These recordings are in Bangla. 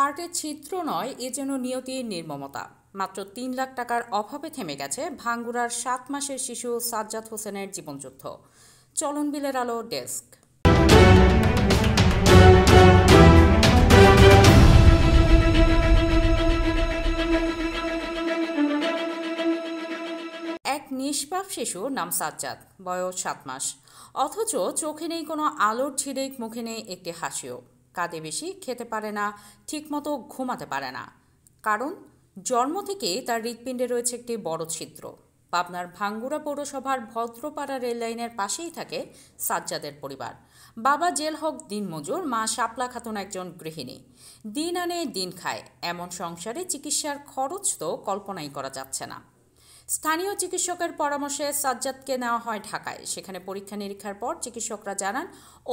হার্টে ছিদ্র নয়, এ যেন নিয়তির নির্মমতা। মাত্র ৩ লাখ টাকার অভাবে থেমে গেছে ভাঙ্গুড়ার ৭ মাসের শিশু সাজ্জাদ হোসেনের জীবনযুদ্ধ। চলন বিলের আলো ডেস্ক। এক নিষ্পাপ শিশু নাম সাজ্জাদ, বয়স ৭ মাস। অথচ চোখে নেই কোনো আলোর ঝিলিক, মুখে নেই একটি হাসিও। কাঁদে বেশি, খেতে পারে না, ঠিকমতো ঘুমাতে পারে না। কারণ জন্ম থেকেই তার হৃৎপিণ্ডে রয়েছে একটি বড় ছিদ্র। পাবনার ভাঙ্গুড়া পৌরসভার ভদ্রপাড়া রেললাইনের পাশেই থাকে সাজ্জাদের পরিবার। বাবা জেল হক দিনমজুর, মা শাপলা খাতুন একজন গৃহিণী। দিন আনে দিন খায়, এমন সংসারে চিকিৎসার খরচ তো কল্পনাই করা যাচ্ছে না। স্থানীয় চিকিৎসকের পরামর্শে সাজ্জাদকে নেওয়া হয় ঢাকায়। সেখানে পরীক্ষা নিরীক্ষার পর চিকিৎসকরা জানান,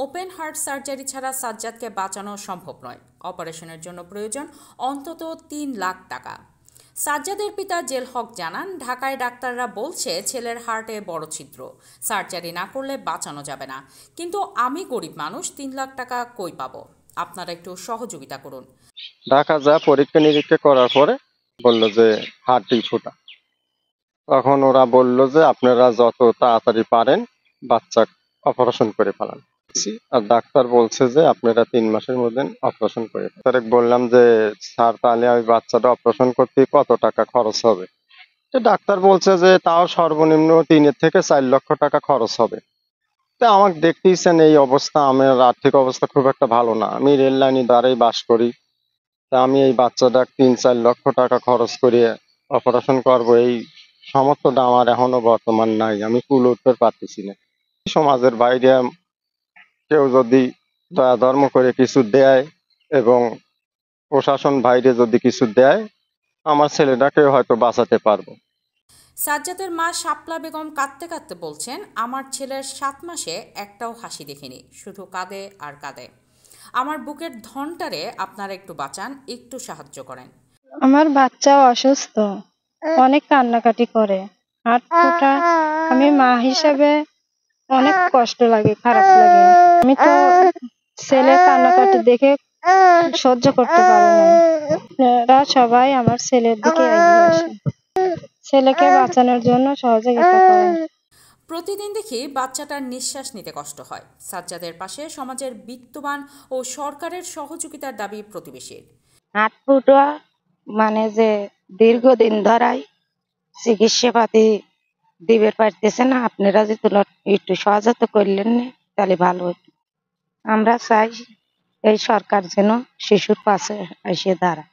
ওপেন হার্ট সার্জারি ছাড়া সাজ্জাদকে বাঁচানো সম্ভব নয়। অপারেশনের জন্য প্রয়োজন অন্তত ৩ লাখ টাকা। সাজ্জাদের পিতা জেল হক জানান, ঢাকায় ডাক্তাররা বলছে ছেলের হার্টে বড় ছিদ্র, সার্জারি না করলে বাঁচানো যাবে না। কিন্তু আমি গরিব মানুষ, ৩ লাখ টাকা কই পাবো? আপনারা একটু সহযোগিতা করুন। ঢাকা যা পরীক্ষা নিরীক্ষা করার পরে বলল যে হার্টই ছোটা। তখন ওরা বলল যে আপনারা যত তাড়াতাড়ি পারেন বাচ্চা অপারেশন করে ফেলান। আর ডাক্তার বলছে যে আপনারা ৩ মাসের মধ্যে অপারেশন করে ফেলান। তারে বললাম যে স্যার, তাহলে আমি বাচ্চাটা অপারেশন করতে কত টাকা খরচ হবে? তো ডাক্তার বলছে যে তাও সর্বনিম্ন ৩ থেকে ৪ লক্ষ টাকা খরচ হবে। তা আমাকে দেখতেইছেন এই অবস্থা, আমার আর্থিক অবস্থা খুব একটা ভালো না। আমি রেল লাইনে দ্বারাই বাস করি। তা আমি এই বাচ্চাটা ৩-৪ লক্ষ টাকা খরচ করে অপারেশন করব, এই সামর্থ্যটা আমার এখনো বর্তমান নাই। আমি কুলে উঠতে পারতেছি না। সমাজের বাইরে কেউ যদি দয়া ধর্ম করে কিছু দেয় এবং প্রশাসন বাইরে যদি কিছু দেয়, আমার ছেলেটাকে হয়তো বাঁচাতে পারবো। সাজ্জাদের মা শাপলা বেগম কাঁদতে কাঁদতে বলছেন, আমার ছেলের ৭ মাসে একটাও হাসি দেখিনি, শুধু কাঁদে আর কাঁদে। আমার বুকের ধনটারে আপনারা একটু বাঁচান, একটু সাহায্য করেন। আমার বাচ্চা অসুস্থ, অনেক কান্নাকাটি করে, হাত ফোটা। আমি মা হিসাবে অনেক কষ্ট লাগে, খারাপ লাগে। আমি তো ছেলের কান্নাকাটি দেখে সহ্য করতে পারি না। আপনারা সবাই আমার ছেলের দিকে এগিয়ে আসেন, ছেলেকে বাঁচানোর জন্য সহযোগিতা করেন। প্রতিদিন দেখি বাচ্চাটার নিঃশ্বাস নিতে কষ্ট হয়। সাজ্জাদের পাশে সমাজের বিত্তবান ও সরকারের সহযোগিতার দাবি প্রতিবেশীর। হাত ফুটা মানে যে দীর্ঘদিন ধরাই চিকিৎসা পাতি দিবে পারতেছে না, আপনারা যদি একটু সহযোগিতা করলেন না তাহলে ভালো হতো। আমরা চাই এই সরকার যেন শিশুর পাশে এসে দাঁড়ায়।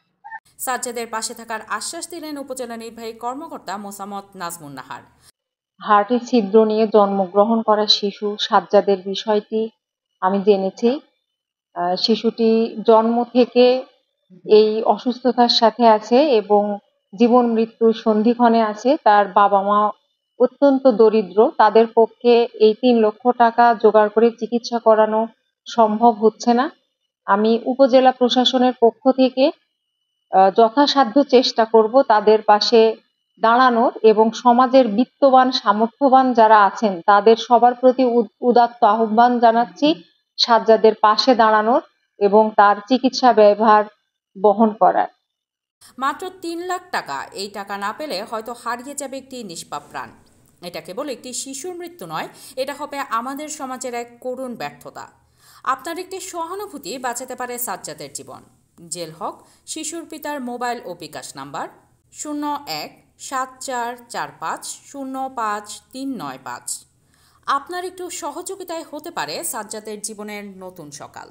সাজ্জাদের পাশে থাকার আশ্বাস দিলেন উপজেলা নির্বাহী কর্মকর্তা মোসাম্মদ নাজমুন নাহার। হার্টের ছিদ্র নিয়ে জন্মগ্রহণ করা শিশু সাজ্জাদের বিষয়টি আমি জেনেছি। শিশুটি জন্ম থেকে এই অসুস্থতার সাথে আছে এবং জীবন মৃত্যুর সন্ধিক্ষণে আছে। তার বাবা মা অত্যন্ত দরিদ্র, তাদের পক্ষে এই ৩ লক্ষ টাকা জোগাড় করে চিকিৎসা করানো সম্ভব হচ্ছে না। আমি উপজেলা প্রশাসনের পক্ষ থেকে যথাসাধ্য চেষ্টা করব তাদের পাশে দাঁড়ানোর এবং সমাজের বিত্তবান সামর্থ্যবান যারা আছেন তাদের সবার প্রতি উদাত্ত আহ্বান জানাচ্ছি সাজ্জাদের পাশে দাঁড়ানোর এবং তার চিকিৎসা ব্যয়ভার বহন করার। মাত্র ৩ লাখ টাকা, এই টাকা না পেলে হয়তো হারিয়ে যাবে একটি নিষ্পাপ প্রাণ। এটা কেবল একটি শিশুর মৃত্যু নয়, এটা হবে আমাদের সমাজের এক করুণ ব্যর্থতা। আপনার একটি সহানুভূতি বাঁচাতে পারে সাজ্জাদের জীবন। জেল হক শিশুর পিতার মোবাইল ও বিকাশ নাম্বার 0174450539৫। আপনার একটু সহযোগিতায় হতে পারে সাজ্জাদের জীবনের নতুন সকাল।